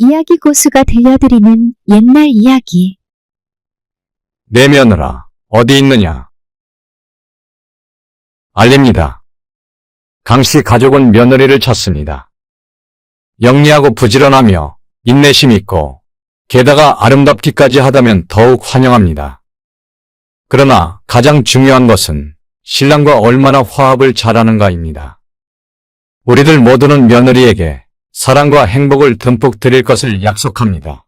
이야기 고수가 들려드리는 옛날 이야기. 내 며느라, 어디 있느냐? 알립니다. 강씨 가족은 며느리를 찾습니다. 영리하고 부지런하며 인내심 있고 게다가 아름답기까지 하다면 더욱 환영합니다. 그러나 가장 중요한 것은 신랑과 얼마나 화합을 잘하는가입니다. 우리들 모두는 며느리에게 사랑과 행복을 듬뿍 드릴 것을 약속합니다.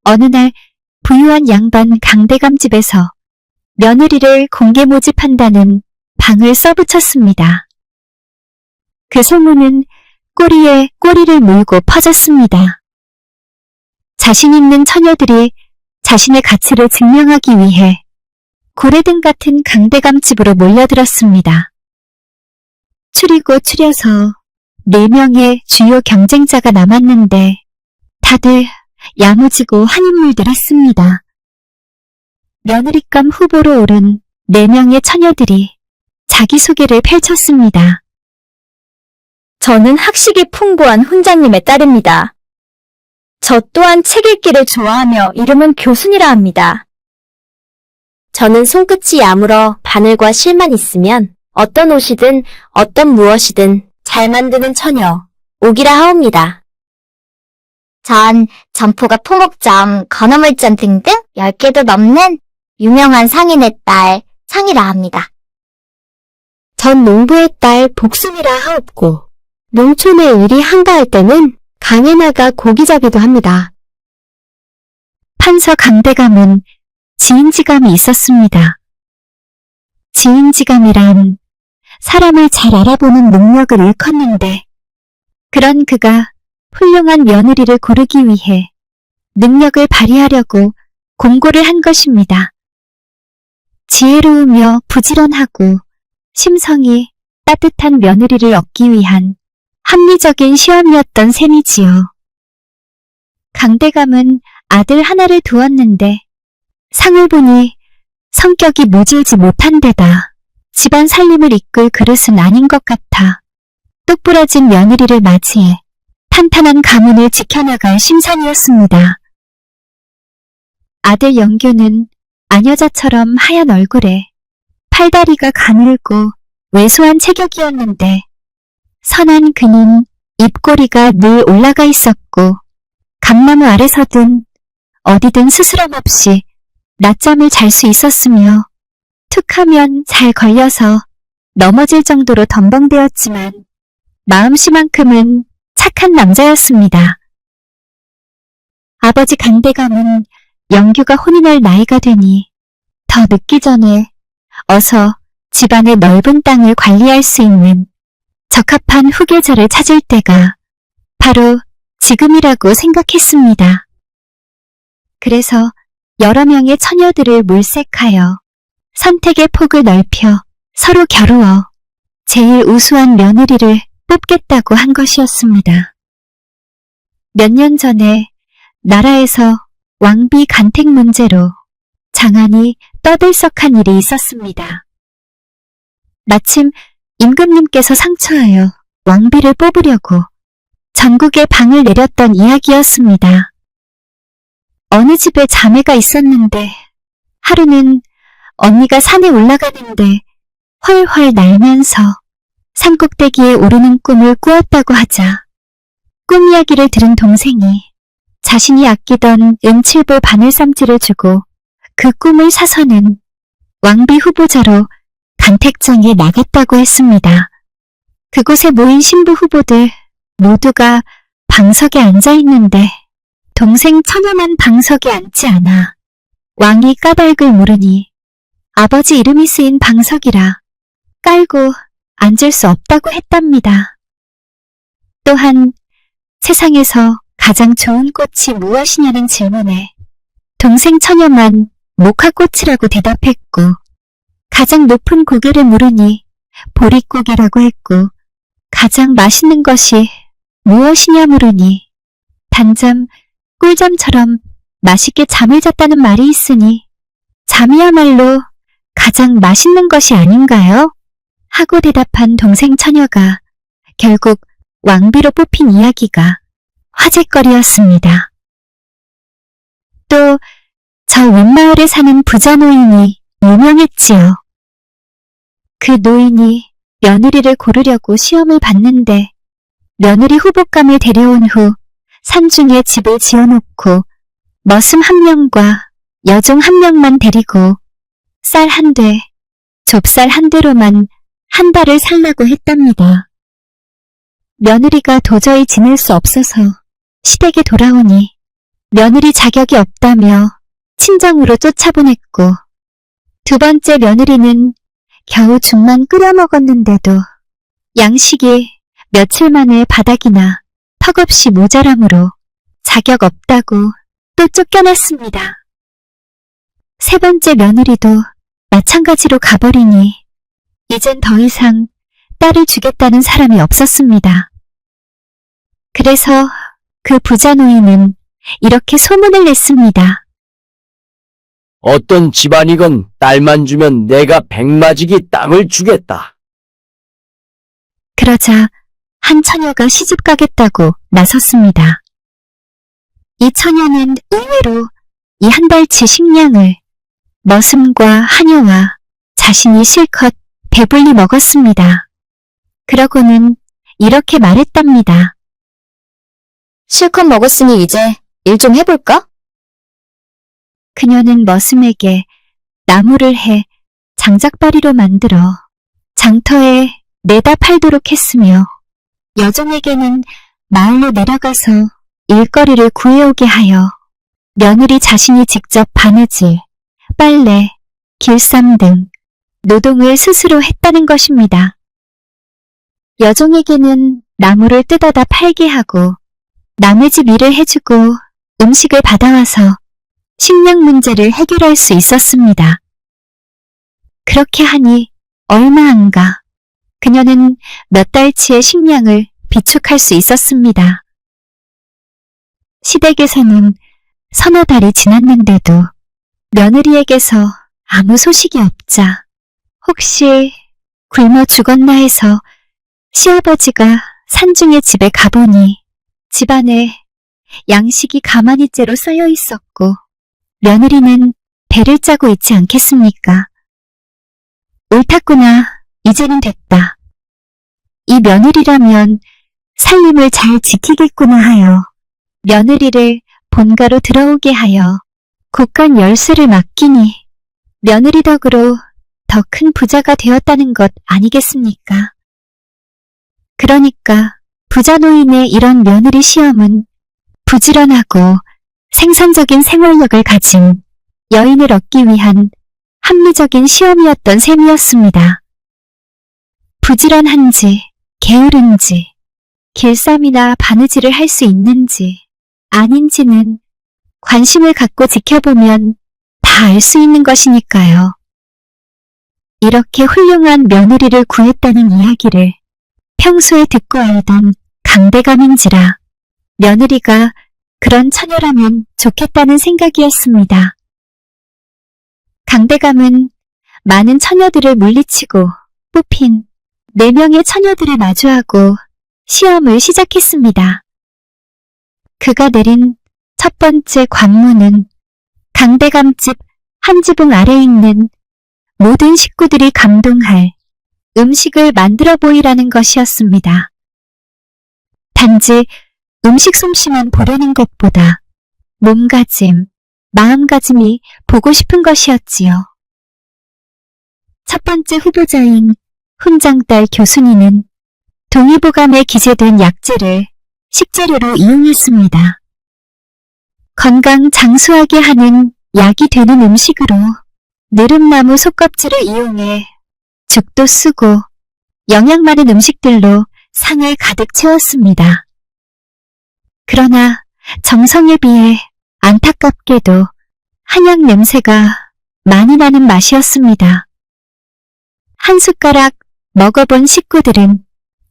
어느 날 부유한 양반 강대감 집에서 며느리를 공개 모집한다는 방을 써붙였습니다. 그 소문은 꼬리에 꼬리를 물고 퍼졌습니다. 자신 있는 처녀들이 자신의 가치를 증명하기 위해 고래등 같은 강대감 집으로 몰려들었습니다. 추리고 추려서 4명의 주요 경쟁자가 남았는데 다들 야무지고 한 인물들 했습니다. 며느리감 후보로 오른 4명의 처녀들이 자기소개를 펼쳤습니다. 저는 학식이 풍부한 훈장님의 딸입니다. 저 또한 책 읽기를 좋아하며 이름은 교순이라 합니다. 저는 손끝이 야물어 바늘과 실만 있으면 어떤 옷이든 어떤 무엇이든 잘 만드는 처녀, 옥이라 하옵니다. 전 점포가 포목점, 건어물점 등등 10개도 넘는 유명한 상인의 딸, 상이라 합니다. 전 농부의 딸 복순이라 하옵고 농촌에 일이 한가할 때는 강에 나가 고기 잡기도 합니다. 판서 강대감은 지인지감이 있었습니다. 지인지감이란 사람을 잘 알아보는 능력을 일컫는데 그런 그가 훌륭한 며느리를 고르기 위해 능력을 발휘하려고 공고를 한 것입니다. 지혜로우며 부지런하고 심성이 따뜻한 며느리를 얻기 위한 합리적인 시험이었던 셈이지요. 강대감은 아들 하나를 두었는데 상을 보니 성격이 모질지 못한 데다 집안 살림을 이끌 그릇은 아닌 것 같아 똑부러진 며느리를 맞이해 탄탄한 가문을 지켜나갈 심산이었습니다. 아들 영규는 아녀자처럼 하얀 얼굴에 팔다리가 가늘고 왜소한 체격이었는데 선한 그는 입꼬리가 늘 올라가 있었고 감나무 아래 서든 어디든 스스럼 없이 낮잠을 잘 수 있었으며 툭하면 잘 걸려서 넘어질 정도로 덤벙대었지만 마음씨만큼은 착한 남자였습니다. 아버지 강대감은 영규가 혼이 날 나이가 되니 더 늦기 전에 어서 집안의 넓은 땅을 관리할 수 있는 적합한 후계자를 찾을 때가 바로 지금이라고 생각했습니다. 그래서 여러 명의 처녀들을 물색하여 선택의 폭을 넓혀 서로 겨루어 제일 우수한 며느리를 뽑겠다고 한 것이었습니다. 몇 년 전에 나라에서 왕비 간택 문제로 장안이 떠들썩한 일이 있었습니다. 마침 임금님께서 상처하여 왕비를 뽑으려고 전국에 방을 내렸던 이야기였습니다. 어느 집에 자매가 있었는데 하루는 언니가 산에 올라가는데 훨훨 날면서 산꼭대기에 오르는 꿈을 꾸었다고 하자 꿈 이야기를 들은 동생이 자신이 아끼던 은칠보 바늘쌈지를 주고 그 꿈을 사서는 왕비 후보자로 간택장에 나갔다고 했습니다. 그곳에 모인 신부 후보들 모두가 방석에 앉아 있는데 동생 처녀만 방석에 앉지 않아 왕이 까닭을 물으니 아버지 이름이 쓰인 방석이라 깔고 앉을 수 없다고 했답니다. 또한 세상에서 가장 좋은 꽃이 무엇이냐는 질문에 동생 처녀만 목화꽃이라고 대답했고 가장 높은 고개를 물으니 보릿고개라고 했고 가장 맛있는 것이 무엇이냐 물으니 단잠 꿀잠처럼 맛있게 잠을 잤다는 말이 있으니 잠이야말로 가장 맛있는 것이 아닌가요? 하고 대답한 동생 처녀가 결국 왕비로 뽑힌 이야기가 화제거리였습니다. 또 저 윗마을에 사는 부자 노인이 유명했지요. 그 노인이 며느리를 고르려고 시험을 봤는데 며느리 후보감을 데려온 후 산중에 집을 지어놓고 머슴 한 명과 여종 한 명만 데리고 쌀 한 대, 좁쌀 한 대로만 한 달을 살라고 했답니다. 며느리가 도저히 지낼 수 없어서 시댁에 돌아오니 며느리 자격이 없다며 친정으로 쫓아보냈고 두 번째 며느리는 겨우 죽만 끓여 먹었는데도 양식이 며칠 만에 바닥이나 턱없이 모자람으로 자격 없다고 또 쫓겨났습니다. 세 번째 며느리도 마찬가지로 가버리니 이젠 더 이상 딸을 주겠다는 사람이 없었습니다. 그래서 그 부자 노인은 이렇게 소문을 냈습니다. 어떤 집안이건 딸만 주면 내가 백마지기 땅을 주겠다. 그러자 한 처녀가 시집 가겠다고 나섰습니다. 이 처녀는 의외로 이 한 달치 식량을 머슴과 하녀와 자신이 실컷 배불리 먹었습니다. 그러고는 이렇게 말했답니다. 실컷 먹었으니 이제 일 좀 해볼까? 그녀는 머슴에게 나무를 해 장작바리로 만들어 장터에 내다 팔도록 했으며 여종에게는 마을로 내려가서 일거리를 구해오게 하여 며느리 자신이 직접 바느질, 빨래, 길쌈 등 노동을 스스로 했다는 것입니다. 여종에게는 나무를 뜯어다 팔게 하고 남의 집 일을 해주고 음식을 받아와서 식량 문제를 해결할 수 있었습니다. 그렇게 하니 얼마 안 가 그녀는 몇 달치의 식량을 비축할 수 있었습니다. 시댁에서는 서너 달이 지났는데도 며느리에게서 아무 소식이 없자 혹시 굶어 죽었나 해서 시아버지가 산중의 집에 가보니 집안에 양식이 가마니째로 쌓여 있었고 며느리는 배를 짜고 있지 않겠습니까? 옳았구나. 이제는 됐다. 이 며느리라면 살림을 잘 지키겠구나 하여 며느리를 본가로 들어오게 하여 곳간 열쇠를 맡기니 며느리 덕으로 더 큰 부자가 되었다는 것 아니겠습니까? 그러니까 부자 노인의 이런 며느리 시험은 부지런하고 생산적인 생활력을 가진 여인을 얻기 위한 합리적인 시험이었던 셈이었습니다. 부지런한지, 게으른지, 길쌈이나 바느질을 할 수 있는지, 아닌지는 관심을 갖고 지켜보면 다 알 수 있는 것이니까요. 이렇게 훌륭한 며느리를 구했다는 이야기를 평소에 듣고 알던 강대감인지라 며느리가 그런 처녀라면 좋겠다는 생각이었습니다. 강대감은 많은 처녀들을 물리치고 뽑힌 4명의 처녀들을 마주하고 시험을 시작했습니다. 그가 내린 첫 번째 관문은 강대감집 한 지붕 아래에 있는 모든 식구들이 감동할 음식을 만들어 보이라는 것이었습니다. 단지 음식 솜씨만 보려는 것보다 몸가짐, 마음가짐이 보고 싶은 것이었지요. 첫 번째 후보자인 훈장딸 교순이는 동의보감에 기재된 약재를 식재료로 이용했습니다. 건강 장수하게 하는 약이 되는 음식으로 느릅나무 속껍질을 이용해 죽도 쓰고 영양 많은 음식들로 상을 가득 채웠습니다. 그러나 정성에 비해 안타깝게도 한약 냄새가 많이 나는 맛이었습니다. 한 숟가락 먹어본 식구들은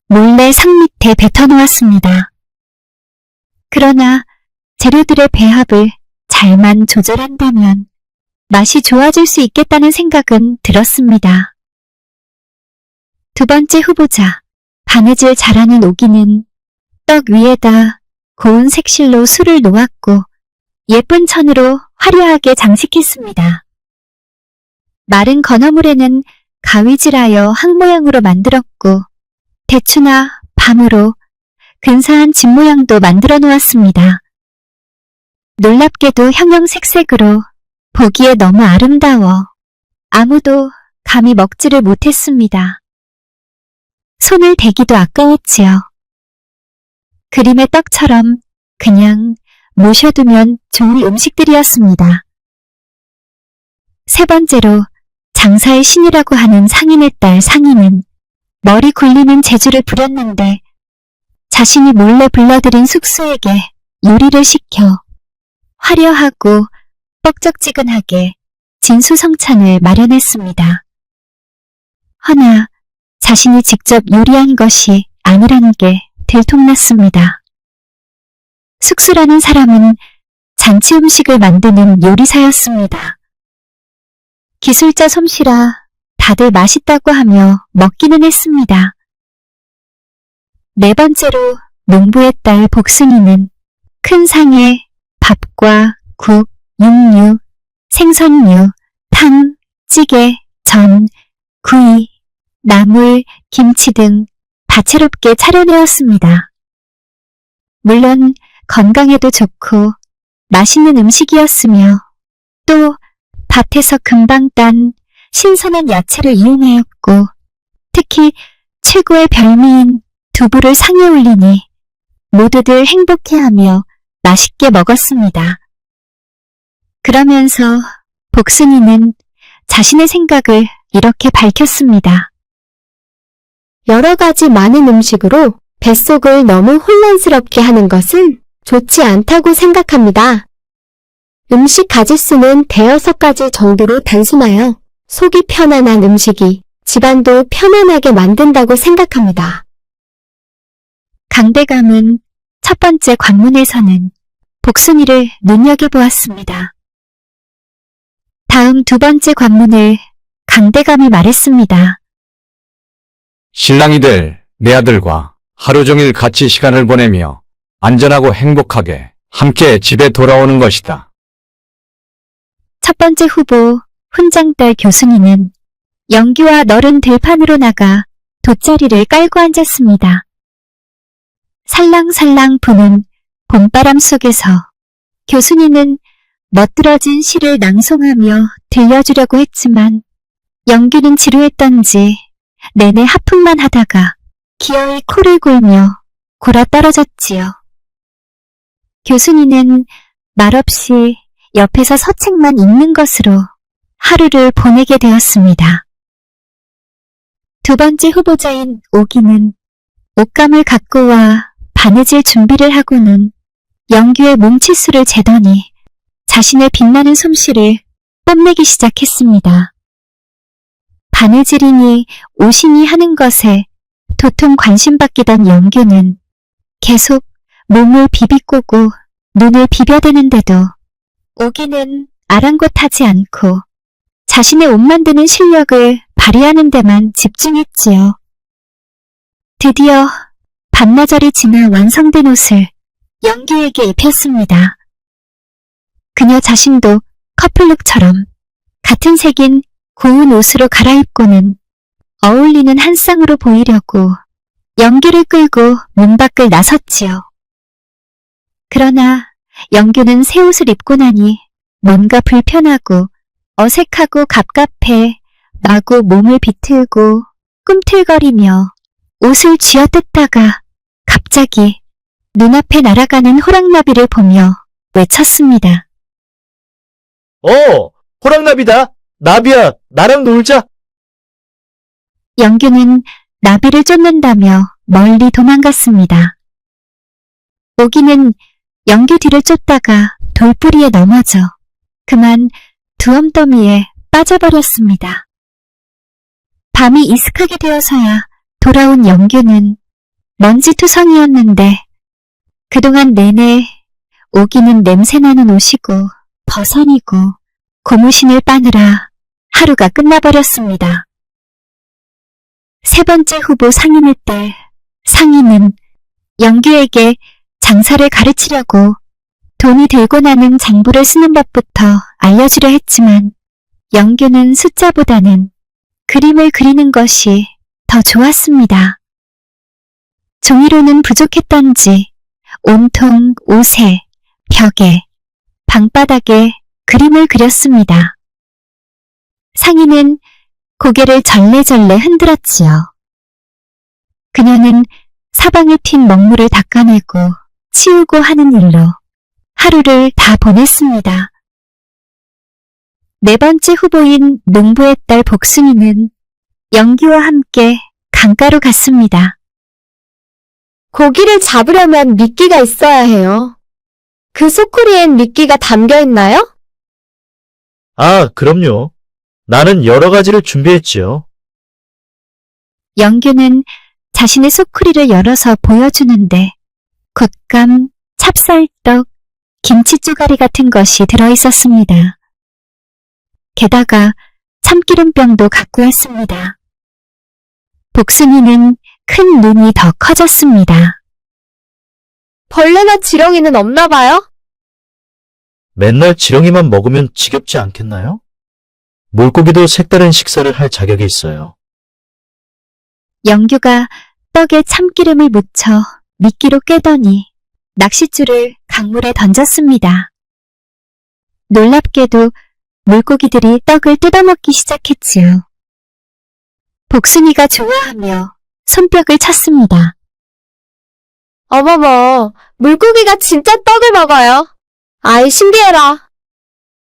몰래 상 밑에 뱉어놓았습니다. 그러나 재료들의 배합을 잘만 조절한다면 맛이 좋아질 수 있겠다는 생각은 들었습니다. 두 번째 후보자, 바느질 잘하는 오기는 떡 위에다 고운 색실로 술을 놓았고 예쁜 천으로 화려하게 장식했습니다. 마른 건어물에는 가위질하여 항 모양으로 만들었고 대추나 밤으로 근사한 집 모양도 만들어 놓았습니다. 놀랍게도 형형색색으로 보기에 너무 아름다워 아무도 감히 먹지를 못했습니다. 손을 대기도 아까웠지요. 그림의 떡처럼 그냥 모셔두면 좋은 음식들이었습니다. 세 번째로 장사의 신이라고 하는 상인의 딸 상인은 머리 굴리는 재주를 부렸는데 자신이 몰래 불러들인 숙소에게 요리를 시켜 화려하고 뻑적지근하게 진수성찬을 마련했습니다. 허나 자신이 직접 요리한 것이 아니라는 게 들통났습니다. 숙수라는 사람은 잔치 음식을 만드는 요리사였습니다. 기술자 솜씨라 다들 맛있다고 하며 먹기는 했습니다. 네 번째로 농부의 딸 복순이는 큰 상에 밥과 국, 육류, 생선류, 탕, 찌개, 전, 구이, 나물, 김치 등 다채롭게 차려내었습니다. 물론 건강에도 좋고 맛있는 음식이었으며 또 밭에서 금방 딴 신선한 야채를 이용하였고 특히 최고의 별미인 두부를 상에 올리니 모두들 행복해하며 맛있게 먹었습니다. 그러면서 복순이는 자신의 생각을 이렇게 밝혔습니다. 여러 가지 많은 음식으로 뱃속을 너무 혼란스럽게 하는 것은 좋지 않다고 생각합니다. 음식 가짓수는 5-6가지 정도로 단순하여 속이 편안한 음식이 집안도 편안하게 만든다고 생각합니다. 강대감은 첫 번째 관문에서는 복순이를 눈여겨보았습니다. 다음 두 번째 관문을 강대감이 말했습니다. 신랑이 될 내 아들과 하루 종일 같이 시간을 보내며 안전하고 행복하게 함께 집에 돌아오는 것이다. 첫 번째 후보 훈장딸 교순이는 영규와 너른 들판으로 나가 돗자리를 깔고 앉았습니다. 살랑살랑 부는 봄바람 속에서 교순이는 멋들어진 시를 낭송하며 들려주려고 했지만 영규는 지루했던지 내내 하품만 하다가 기어이 코를 골며 골아떨어졌지요. 교순이는 말없이 옆에서 서책만 읽는 것으로 하루를 보내게 되었습니다. 두 번째 후보자인 오기는 옷감을 갖고 와 바느질 준비를 하고는 영규의 몸치수를 재더니 자신의 빛나는 솜씨를 뽐내기 시작했습니다. 바느질이니 옷이니 하는 것에 도통 관심받기던 영규는 계속 몸을 비비꼬고 눈을 비벼대는데도 오기는 아랑곳하지 않고 자신의 옷 만드는 실력을 발휘하는 데만 집중했지요. 드디어 반나절이 지나 완성된 옷을 영규에게 입혔습니다. 그녀 자신도 커플룩처럼 같은 색인 고운 옷으로 갈아입고는 어울리는 한 쌍으로 보이려고 영규를 끌고 문 밖을 나섰지요. 그러나 영규는 새 옷을 입고 나니 뭔가 불편하고 어색하고 갑갑해 마구 몸을 비틀고 꿈틀거리며 옷을 쥐어뜯다가 갑자기 눈앞에 날아가는 호랑나비를 보며 외쳤습니다. 호랑나비다. 나비야, 나랑 놀자. 영규는 나비를 쫓는다며 멀리 도망갔습니다. 오기는 영규 뒤를 쫓다가 돌뿌리에 넘어져 그만 두엄더미에 빠져버렸습니다. 밤이 이슥하게 되어서야 돌아온 영규는 먼지투성이었는데 그동안 내내 오기는 냄새나는 옷이고 버선이고 고무신을 빠느라 하루가 끝나버렸습니다. 세 번째 후보 상인의 딸 상인은 영규에게 장사를 가르치려고 돈이 들고 나는 장부를 쓰는 법부터 알려주려 했지만 영규는 숫자보다는 그림을 그리는 것이 더 좋았습니다. 종이로는 부족했던지 온통 옷에, 벽에, 방바닥에 그림을 그렸습니다. 상인은 고개를 절레절레 흔들었지요. 그녀는 사방에 튄 먹물을 닦아내고 치우고 하는 일로 하루를 다 보냈습니다. 네 번째 후보인 농부의 딸 복순이는 영규와 함께 강가로 갔습니다. 고기를 잡으려면 미끼가 있어야 해요. 그 소쿠리엔 미끼가 담겨 있나요? 아, 그럼요. 나는 여러 가지를 준비했지요. 영규는 자신의 소쿠리를 열어서 보여주는데 곶감, 찹쌀떡, 김치 쪼가리 같은 것이 들어있었습니다. 게다가 참기름병도 갖고 왔습니다. 복순이는 큰 눈이 더 커졌습니다. 벌레나 지렁이는 없나 봐요? 맨날 지렁이만 먹으면 지겹지 않겠나요? 물고기도 색다른 식사를 할 자격이 있어요. 영규가 떡에 참기름을 묻혀 미끼로 꿰더니 낚싯줄을 강물에 던졌습니다. 놀랍게도 물고기들이 떡을 뜯어먹기 시작했지요. 복순이가 좋아하며 손뼉을 쳤습니다. 어머머, 물고기가 진짜 떡을 먹어요. 아이, 신기해라.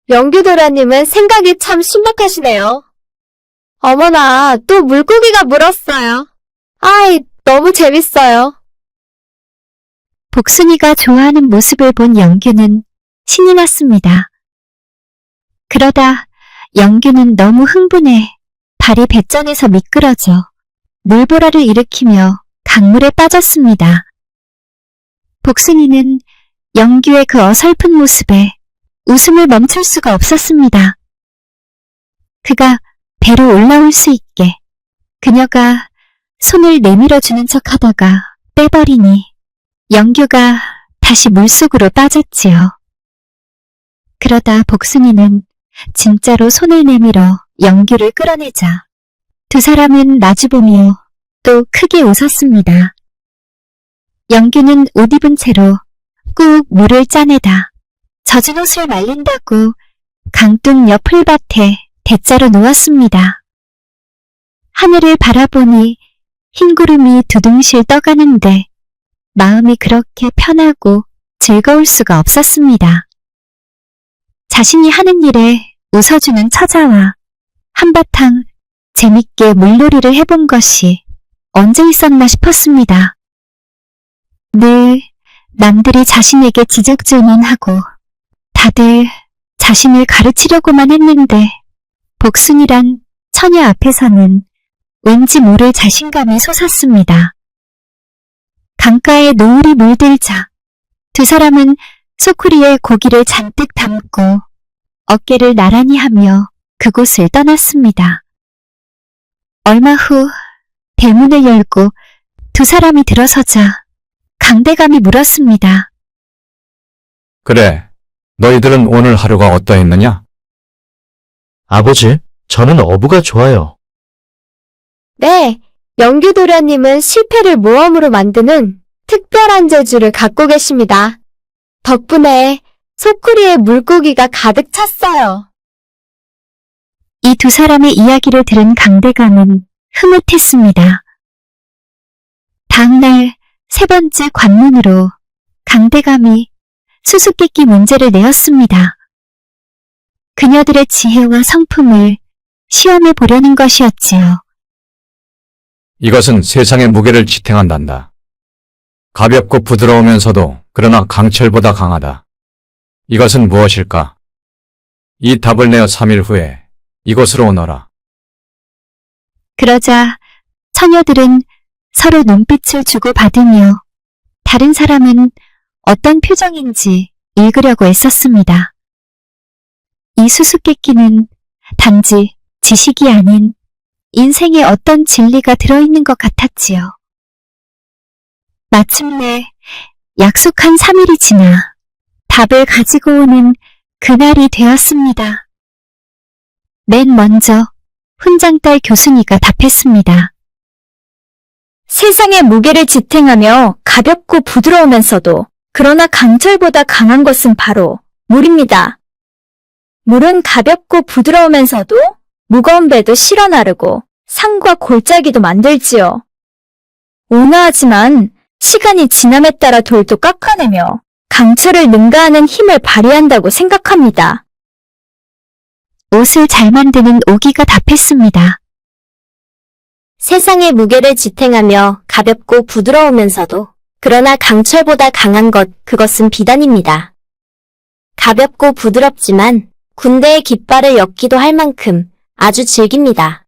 영규도련님은 생각이 참 신박하시네요. 어머나, 또 물고기가 물었어요. 아이, 너무 재밌어요. 복순이가 좋아하는 모습을 본 영규는 신이 났습니다. 그러다 영규는 너무 흥분해 발이 배전에서 미끄러져 물보라를 일으키며 강물에 빠졌습니다. 복순이는 영규의 그 어설픈 모습에 웃음을 멈출 수가 없었습니다. 그가 배로 올라올 수 있게 그녀가 손을 내밀어주는 척하다가 빼버리니 영규가 다시 물속으로 빠졌지요. 그러다 복순이는 진짜로 손을 내밀어 영규를 끌어내자 두 사람은 마주보며 또 크게 웃었습니다. 영규는 옷 입은 채로 꾹 물을 짜내다 젖은 옷을 말린다고 강둑 옆 풀밭에 대자로 누웠습니다. 하늘을 바라보니 흰 구름이 두둥실 떠가는데 마음이 그렇게 편하고 즐거울 수가 없었습니다. 자신이 하는 일에 웃어주는 처자와 한바탕 재밌게 물놀이를 해본 것이 언제 있었나 싶었습니다. 늘 남들이 자신에게 지적질만 하고 다들 자신을 가르치려고만 했는데 복순이란 처녀 앞에서는 왠지 모를 자신감이 솟았습니다. 강가에 노을이 물들자 두 사람은 소쿠리에 고기를 잔뜩 담고 어깨를 나란히 하며 그곳을 떠났습니다. 얼마 후 대문을 열고 두 사람이 들어서자 강대감이 물었습니다. 그래, 너희들은 오늘 하루가 어떠했느냐? 아버지, 저는 어부가 좋아요. 네, 영규도련님은 실패를 모험으로 만드는 특별한 재주를 갖고 계십니다. 덕분에 소쿠리에 물고기가 가득 찼어요. 이 두 사람의 이야기를 들은 강대감은 흐뭇했습니다. 다음날 세 번째 관문으로 강대감이 수수께끼 문제를 내었습니다. 그녀들의 지혜와 성품을 시험해 보려는 것이었지요. 이것은 세상의 무게를 지탱한단다. 가볍고 부드러우면서도 그러나 강철보다 강하다. 이것은 무엇일까? 이 답을 내어 3일 후에 이곳으로 오너라. 그러자 처녀들은 서로 눈빛을 주고받으며 다른 사람은 어떤 표정인지 읽으려고 애썼습니다. 이 수수께끼는 단지 지식이 아닌 인생에 어떤 진리가 들어있는 것 같았지요. 마침내 약속한 3일이 지나 답을 가지고 오는 그날이 되었습니다. 맨 먼저 훈장딸 교순이가 답했습니다. 세상의 무게를 지탱하며 가볍고 부드러우면서도 그러나 강철보다 강한 것은 바로 물입니다. 물은 가볍고 부드러우면서도 무거운 배도 실어 나르고 산과 골짜기도 만들지요. 온화하지만 시간이 지남에 따라 돌도 깎아내며 강철을 능가하는 힘을 발휘한다고 생각합니다. 옷을 잘 만드는 오기가 답했습니다. 세상의 무게를 지탱하며 가볍고 부드러우면서도 그러나 강철보다 강한 것, 그것은 비단입니다. 가볍고 부드럽지만 군대의 깃발을 엮기도 할 만큼 아주 질깁니다.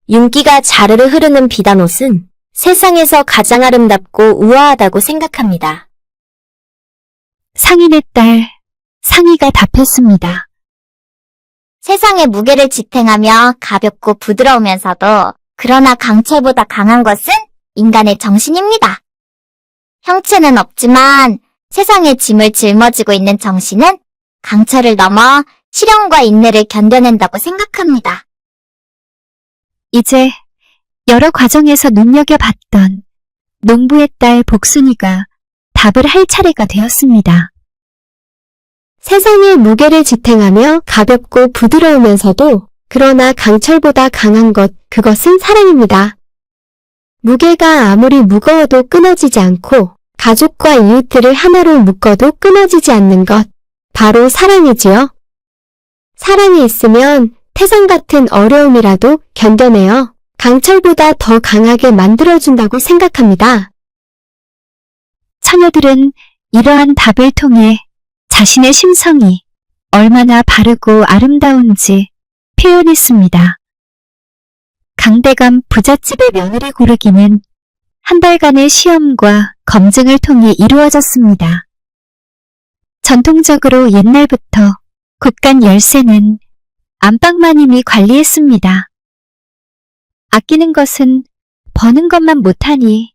윤기가 자르르 흐르는 비단옷은 세상에서 가장 아름답고 우아하다고 생각합니다. 상인의 딸 상희가 답했습니다. 세상의 무게를 지탱하며 가볍고 부드러우면서도 그러나 강철보다 강한 것은 인간의 정신입니다. 형체는 없지만 세상의 짐을 짊어지고 있는 정신은 강철을 넘어 시련과 인내를 견뎌낸다고 생각합니다. 이제 여러 과정에서 눈여겨봤던 농부의 딸 복순이가 답을 할 차례가 되었습니다. 세상의 무게를 지탱하며 가볍고 부드러우면서도 그러나 강철보다 강한 것, 그것은 사랑입니다. 무게가 아무리 무거워도 끊어지지 않고 가족과 이웃들을 하나로 묶어도 끊어지지 않는 것, 바로 사랑이지요. 사랑이 있으면 태산 같은 어려움이라도 견뎌내어 강철보다 더 강하게 만들어준다고 생각합니다. 처녀들은 이러한 답을 통해 자신의 심성이 얼마나 바르고 아름다운지 표현했습니다. 강대감 부잣집의 며느리 고르기는 한 달간의 시험과 검증을 통해 이루어졌습니다. 전통적으로 옛날부터 국간 열쇠는 안방마님이 관리했습니다. 아끼는 것은 버는 것만 못하니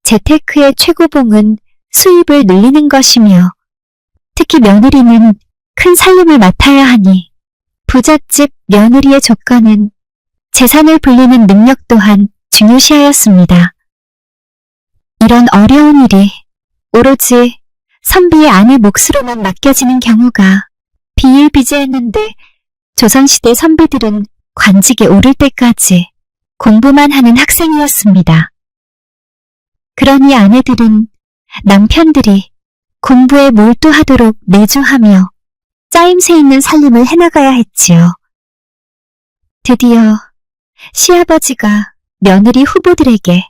재테크의 최고봉은 수입을 늘리는 것이며 특히 며느리는 큰 살림을 맡아야 하니 부잣집 며느리의 조건은 재산을 불리는 능력 또한 중요시하였습니다. 이런 어려운 일이 오로지 선비의 아내 몫으로만 맡겨지는 경우가 비일비재했는데 조선시대 선비들은 관직에 오를 때까지 공부만 하는 학생이었습니다. 그러니 아내들은 남편들이 공부에 몰두하도록 내조하며 짜임새 있는 살림을 해나가야 했지요. 드디어 시아버지가 며느리 후보들에게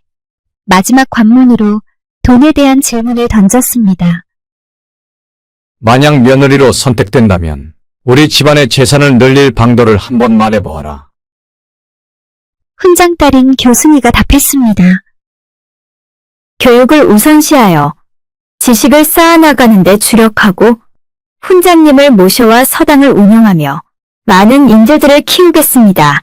마지막 관문으로 돈에 대한 질문을 던졌습니다. 만약 며느리로 선택된다면 우리 집안의 재산을 늘릴 방도를 한번 말해보아라. 훈장딸인 교순이가 답했습니다. 교육을 우선시하여 지식을 쌓아나가는 데 주력하고 훈장님을 모셔와 서당을 운영하며 많은 인재들을 키우겠습니다.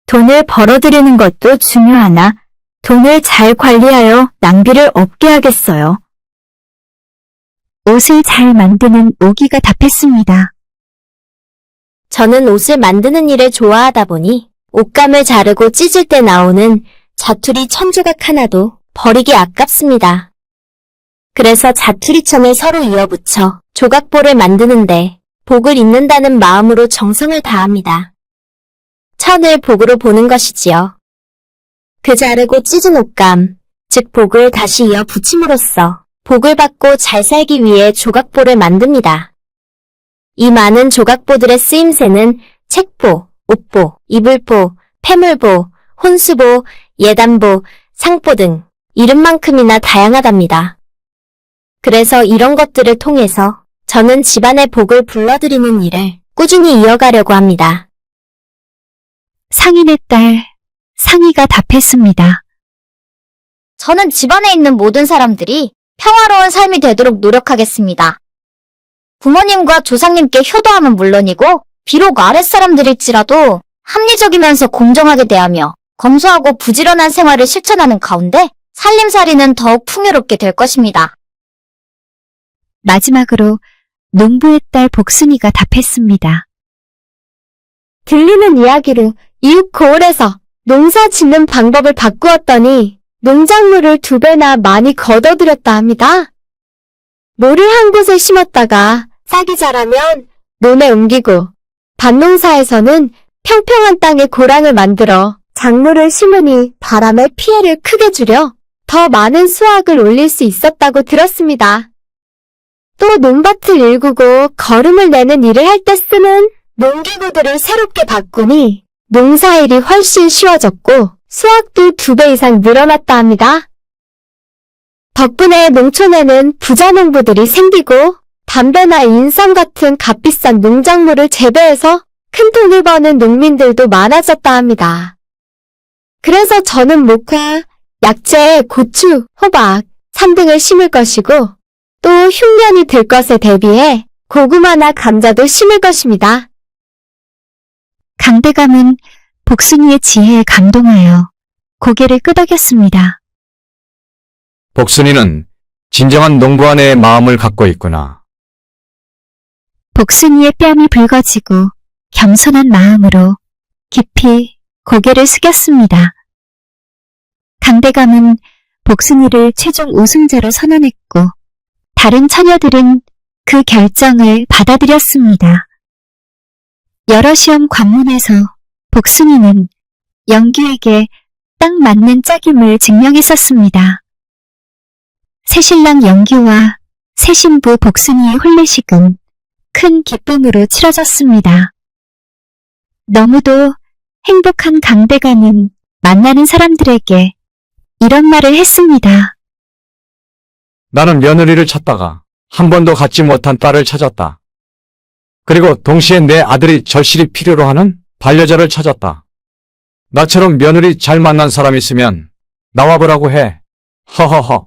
돈을 벌어들이는 것도 중요하나 돈을 잘 관리하여 낭비를 없게 하겠어요. 옷을 잘 만드는 오기가 답했습니다. 저는 옷을 만드는 일을 좋아하다 보니 옷감을 자르고 찢을 때 나오는 자투리 천조각 하나도 버리기 아깝습니다. 그래서 자투리천을 서로 이어붙여 조각보를 만드는데 복을 잇는다는 마음으로 정성을 다합니다. 천을 복으로 보는 것이지요. 그 자르고 찢은 옷감, 즉 복을 다시 이어 붙임으로써 복을 받고 잘 살기 위해 조각보를 만듭니다. 이 많은 조각보들의 쓰임새는 책보, 옷보, 이불보, 패물보, 혼수보, 예단보, 상보 등 이름만큼이나 다양하답니다. 그래서 이런 것들을 통해서 저는 집안의 복을 불러들이는 일을 꾸준히 이어가려고 합니다. 상인의 딸 상희가 답했습니다. 저는 집안에 있는 모든 사람들이 평화로운 삶이 되도록 노력하겠습니다. 부모님과 조상님께 효도함은 물론이고 비록 아랫사람들일지라도 합리적이면서 공정하게 대하며 검소하고 부지런한 생활을 실천하는 가운데 살림살이는 더욱 풍요롭게 될 것입니다. 마지막으로 농부의 딸 복순이가 답했습니다. 들리는 이야기로 이웃 고을에서 농사 짓는 방법을 바꾸었더니 농작물을 2배나 많이 거둬들였다 합니다. 모를 한 곳에 심었다가 싹이 자라면 논에 옮기고 밭농사에서는 평평한 땅에 고랑을 만들어 작물을 심으니 바람에 피해를 크게 줄여 더 많은 수확을 올릴 수 있었다고 들었습니다. 또 논밭을 일구고 거름을 내는 일을 할 때 쓰는 농기구들을 새롭게 바꾸니 농사일이 훨씬 쉬워졌고 수확도 2배 이상 늘어났다 합니다. 덕분에 농촌에는 부자 농부들이 생기고 담배나 인삼 같은 값비싼 농작물을 재배해서 큰 돈을 버는 농민들도 많아졌다 합니다. 그래서 저는 목화, 약재, 고추, 호박, 3등을 심을 것이고 또 흉년이 들 것에 대비해 고구마나 감자도 심을 것입니다. 강대감은 복순이의 지혜에 감동하여 고개를 끄덕였습니다. 복순이는 진정한 농부아내의 마음을 갖고 있구나. 복순이의 뺨이 붉어지고 겸손한 마음으로 깊이 고개를 숙였습니다. 강대감은 복순이를 최종 우승자로 선언했고 다른 처녀들은 그 결정을 받아들였습니다. 여러 시험 관문에서 복순이는 영규에게 딱 맞는 짝임을 증명했었습니다. 새신랑 영규와 새신부 복순이의 혼례식은 큰 기쁨으로 치러졌습니다. 너무도 행복한 강대감은 만나는 사람들에게 이런 말을 했습니다. 나는 며느리를 찾다가 한 번도 갖지 못한 딸을 찾았다. 그리고 동시에 내 아들이 절실히 필요로 하는 반려자를 찾았다. 나처럼 며느리 잘 만난 사람 있으면 나와보라고 해. 허허허.